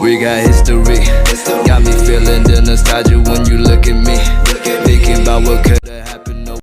We got history. Got me feeling the nostalgia when you look at me. Thinking about what could have happened. No.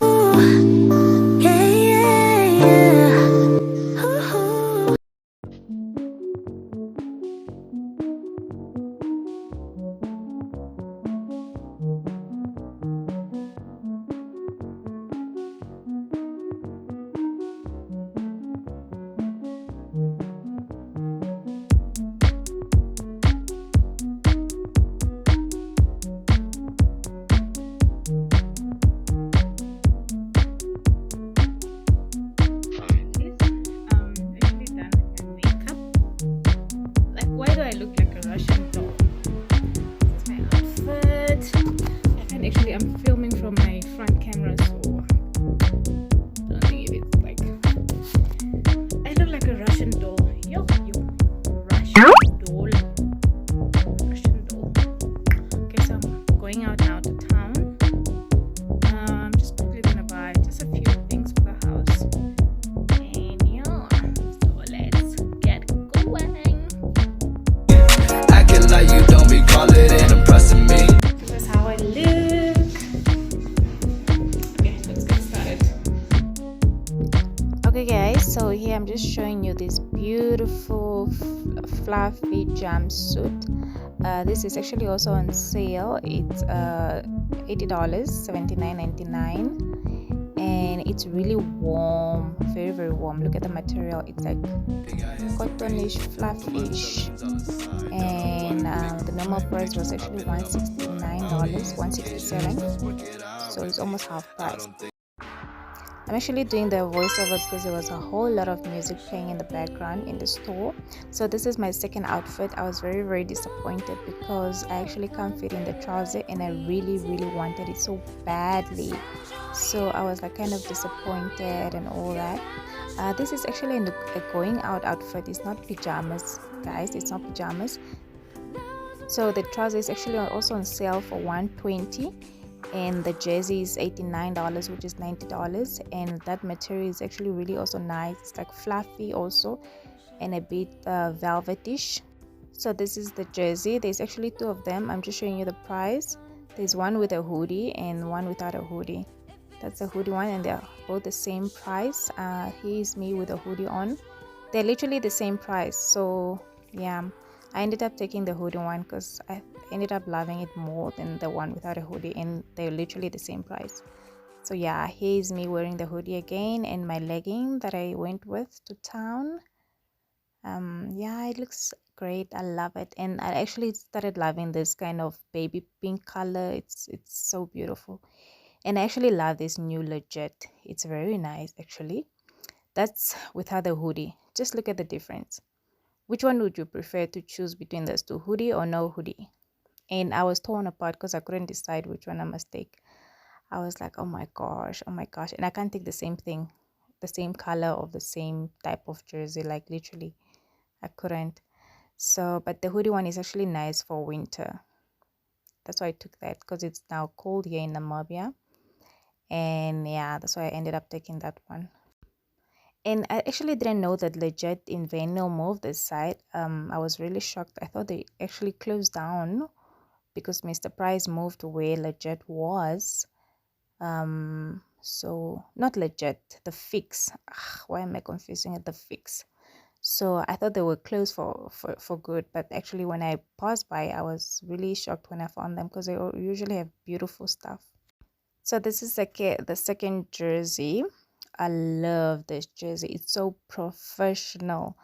Why do I look like a Russian doll? This is my outfit. And actually I'm filming from my front camera, so I don't think it's like I look like a Russian doll. Yo, Russian doll. Russian doll. Okay, so I'm going out now to town. I'm just quickly gonna buy just a few things for the house. And yeah, so let's get going. Like you don't recall it and impressing me. This is how I look. Okay, let's get started. Okay guys, so here I'm just showing you this beautiful fluffy jumpsuit. This is actually also on sale. It's $80, $79.99, and it's really warm, very warm. Look at the material. It's like cottonish, fluffish, and the normal price was actually $169, $167, so it's almost half price. I'm actually doing the voiceover because there was a whole lot of music playing in the background in the store. So this is my second outfit. I was very disappointed because I actually can't fit in the trouser, and I really wanted it so badly. So I was like kind of disappointed and all that. This is actually a going out outfit. It's not pajamas, guys. It's not pajamas. So the trouser is actually also on sale for $120, and the jersey is $89, which is $90, and that material is actually really also nice. It's like fluffy also, and a bit velvetish. So this is the jersey. There's actually two of them. I'm just showing you the price. There's one with a hoodie and one without a hoodie. That's the hoodie one, and they're both the same price. Here's me with a hoodie on. They're literally the same price. So yeah, I ended up taking the hoodie one because I ended up loving it more than the one without a hoodie, and they're literally the same price. So yeah, here's me wearing the hoodie again and my legging that I went with to town. Yeah, it looks great. I love it, and I actually started loving this kind of baby pink color. It's so beautiful, and I actually love this new legit. It's very nice actually. That's without the hoodie. Just look at the difference. Which one would you prefer to choose between those two, hoodie or no hoodie? And I was torn apart because I couldn't decide which one I must take. I was like, oh my gosh, and I can't take the same thing, the same color of the same type of jersey, like literally I couldn't. So but the hoodie one is actually nice for winter. That's why I took that, because it's now cold here in Namibia, and yeah, that's why I ended up taking that one. And I actually didn't know that legit in Vano moved this site. I was really shocked. I thought they actually closed down because Mr. Price moved to where legit was. So not legit, the fix. Why am I confusing it? The fix. So I thought they were closed for good, but actually when I passed by, I was really shocked when I found them because they usually have beautiful stuff. So this is the second jersey. I love this jersey. It's so professional.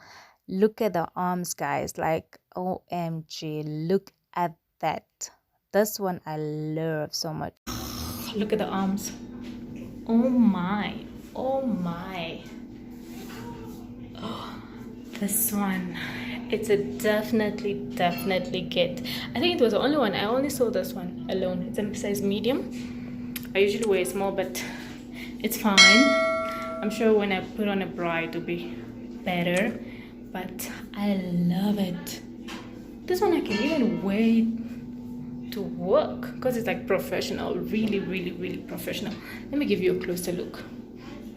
Look at the arms, guys. Like OMG, look at that. This one I love so much. Look at the arms. Oh my, oh my. Oh, this one, it's a definitely get. I think it was the only one. I only saw this one alone. It's a size medium. I usually wear small, but it's fine. I'm sure when I put on a bra it'll be better, but I love it. This one I can even wear it to work because it's like professional, really professional. Let me give you a closer look.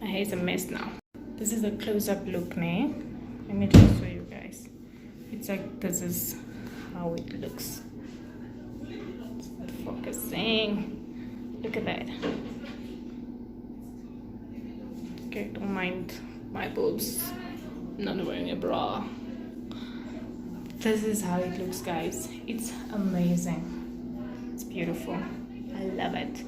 My hair is a mess now. This is a close-up look, né? Let me just show you guys. It's like this is how it looks. It's not focusing. Look at that. Okay, don't mind my boobs. I'm not wearing a bra. This is how it looks, guys. It's amazing. It's beautiful. I love it.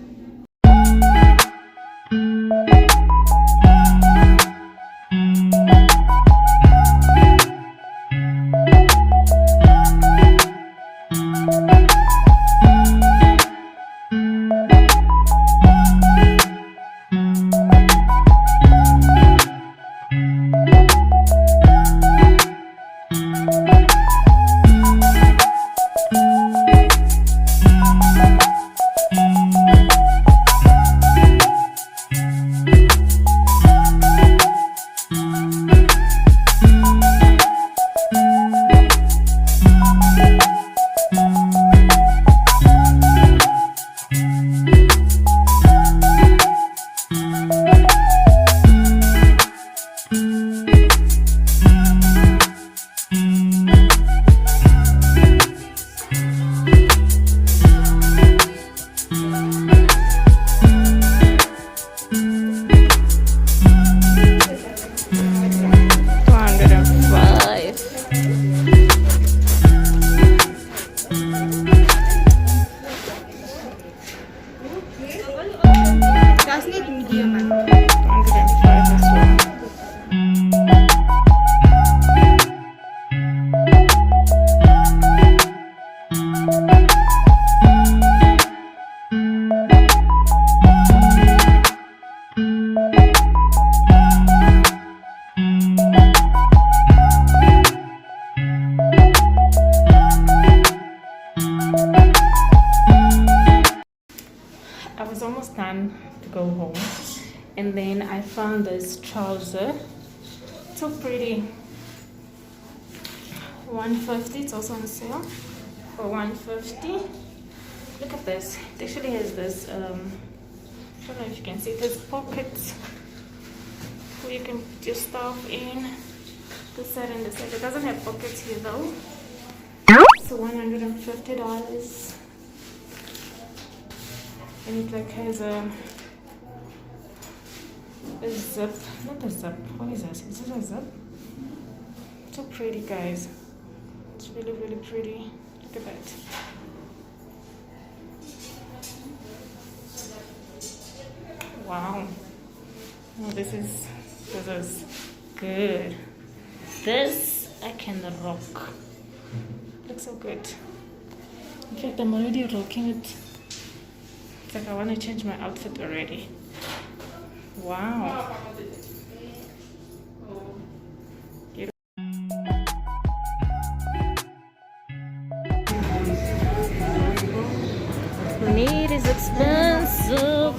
To go home, and then I found this trouser, so pretty. 150. It's also on sale for 150. Look at this. It actually has this I don't know if you can see, it has pockets where you can put your stuff in, this side and this side. It doesn't have pockets here though. So $150, and it like has a zip, not a zip, what is this? Is this a zip? So pretty, guys. It's really, really pretty. Look at that. Wow. Oh, this is good. This I can rock. Looks so good. In fact, I'm already rocking it. It's like I want to change my outfit already. Wow. Meat is expensive.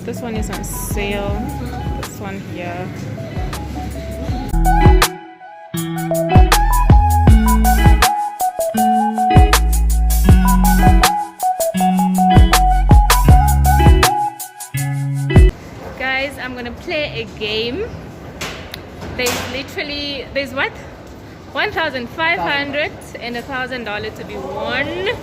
This one is on sale. This one here. Guys, I'm gonna play a game. There's what? 1,500 and $1,000 to be won.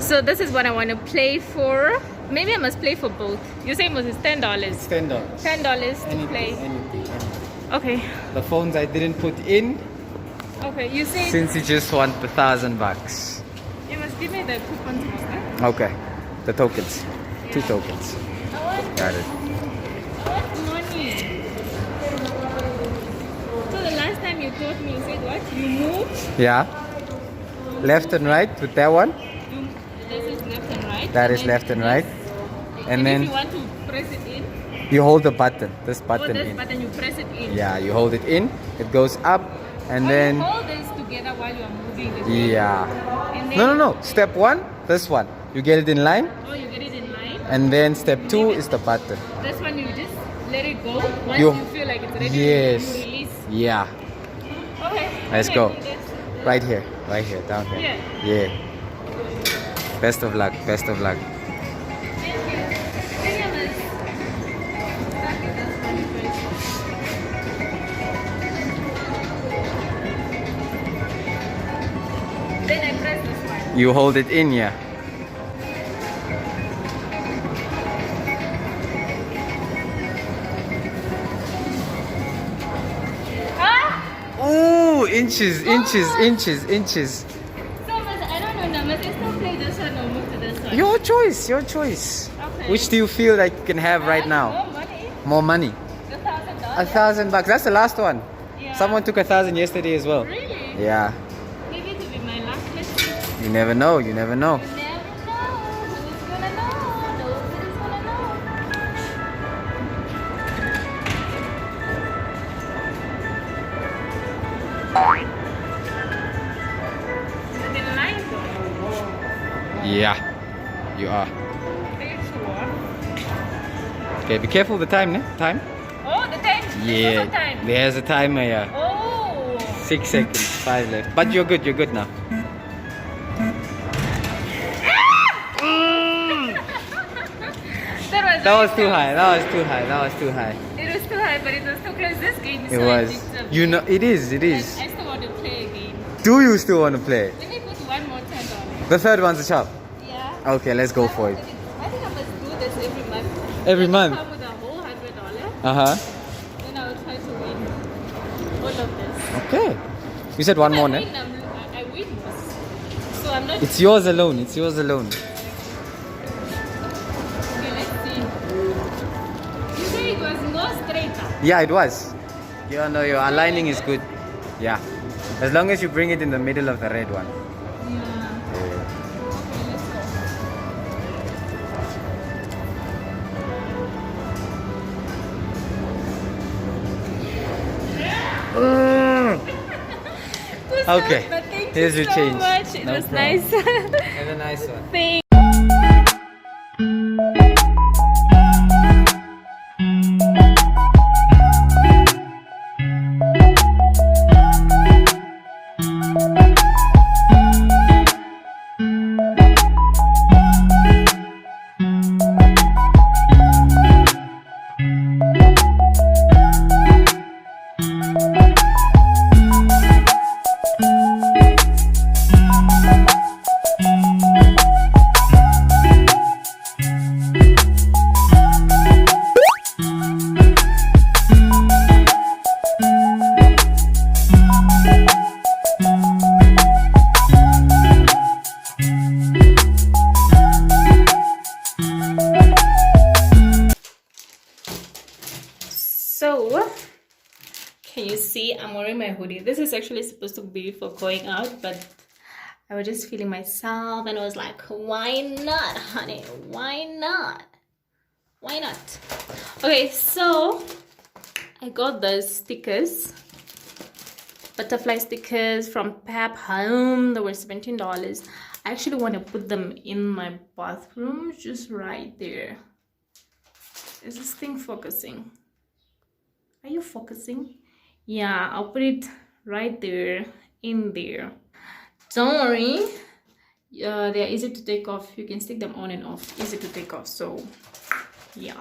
So this is what I want to play for. Maybe I must play for both. You say it's $10. It's $10. $10 to play. Anything. Okay. The phones I didn't put in. Okay, you say. Since you just want $1,000. You must give me the coupons, mister. Okay. The tokens. Yeah. 2 tokens. Got it. I want money. So the last time you taught me, you said what? You move? Yeah. Left and right with that one. This is left and right. That is left and right. And then if you want to press it in, you hold the button. This button this in. button you press it in. Yeah, you hold it in. It goes up, and then. You hold this together while you are moving this. Yeah. And then No. Step 1, this one. You get it in line. Oh, you get it in line. And then step 2 is the button. This one you just let it go. Once You- you feel like it's ready, Yes. you release. Yeah. Okay. Let's okay, go. do this. Right here, down here. Yeah. Yeah. Best of luck. Thank you. Thank you, miss. Thank you, that's funny, Then I press this one. You hold it in, yeah. Ooh, inches. So much, I don't know, must I still play this one or move to this one? Your choice. Okay. Which do you feel like you can have right now? More money. More money. $1,000. $1,000. That's the last one. Yeah. Someone took 1,000 yesterday as well. Really? Yeah. Maybe it will be my last lesson. You never know. You never know. Who's gonna know? Nobody's gonna know. Is it in line though? Yeah. You are. It's one. Okay, be careful of the time, ne? Time? Oh, the time. Yeah. There's also time. There's a timer, yeah. Oh. 6 seconds. 5 left. But you're good now. That was too high. It was too high, but it was too close. This game is It so was. addictive. You know, it is. I still want to play again. Do you still want to play? Let me put one more time on it. The third one's a chop. Yeah. Okay, let's go for it. I think I must do this every month. Every When month? I come with a whole $100, Uh-huh. then I will try to win all of this. Okay. You said one If more, I ne? win, I win most. So I'm not. It's yours alone. Okay, let's see. You say it was more straighter. Yeah, it was. You know, your aligning is good. Yeah. As long as you bring it in the middle of the red one. Yeah. Okay, let's go. Okay. But thank Here's you your so change. much. It No was problem. nice. Have a nice one. Thank So, can you see I'm wearing my hoodie? This is actually supposed to be for going out, but I was just feeling myself and I was like, why not, honey? Why not? Okay, so I got those stickers, butterfly stickers from Pap Home. They were $17. I actually want to put them in my bathroom, just right there. Is this thing focusing? Are you focusing? Yeah, I'll put it right there, in there. Don't worry, they're easy to take off. You can stick them on and off, easy to take off. So yeah.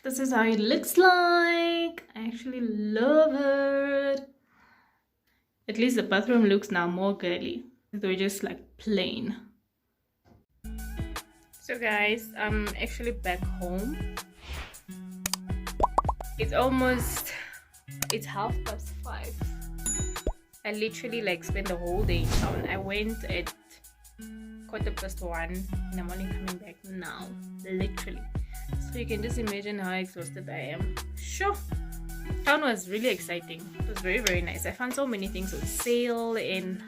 This is how it looks like. I actually love it. At least the bathroom looks now more girly. They're just like plain. So guys, I'm actually back home. It's 5:30. I literally like spent the whole day in town. I went at 1:15 in the morning, coming back now, literally. So you can just imagine how exhausted I am. Sure, town was really exciting. It was very, very nice. I found so many things on sale, and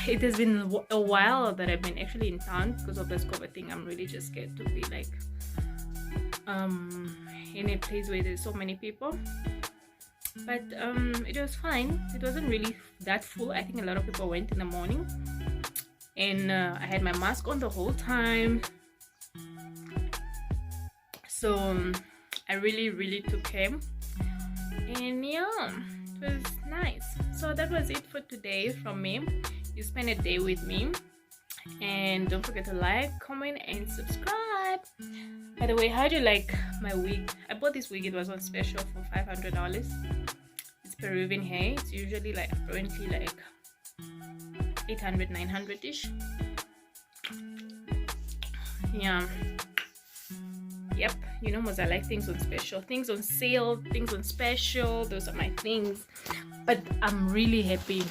it has been a while that I've been actually in town because of this COVID thing. I'm really just scared to be like in a place where there's so many people. But it was fine. It wasn't really that full. I think a lot of people went in the morning, and I had my mask on the whole time, so I really took care, and yeah, it was nice. So that was it for today from me. You spend a day with me, and don't forget to like, comment, and subscribe. By the way, how do you like my wig? I bought this wig, it was on special for $500. It's Peruvian hair. It's usually like apparently like 800, 900 ish. Yeah, yep, you know, I like things on special, things on sale, things on special. Those are my things. But I'm really happy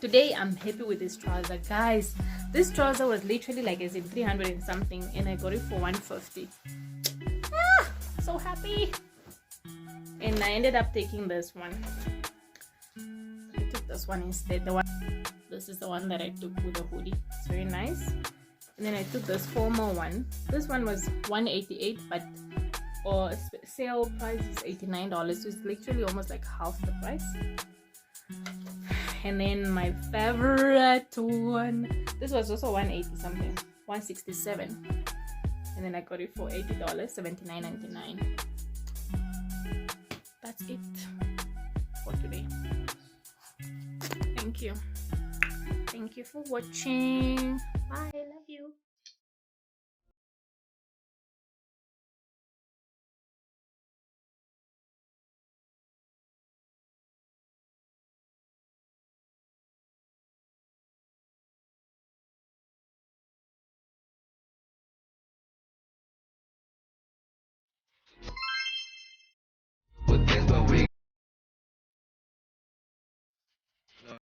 today. I'm happy with this trouser, guys. This trouser was literally like as in 300 and something, and I got it for 150. So happy. And I ended up taking this one. I took this one instead. This is the one that I took with the hoodie. It's very nice. And then I took this formal one. This one was $188, but sale price is $89, so it's literally almost like half the price. And then my favorite one, this was also $180 something, $167, and then I got it for $80, $79.99. That's it for today. Thank you for watching. Bye.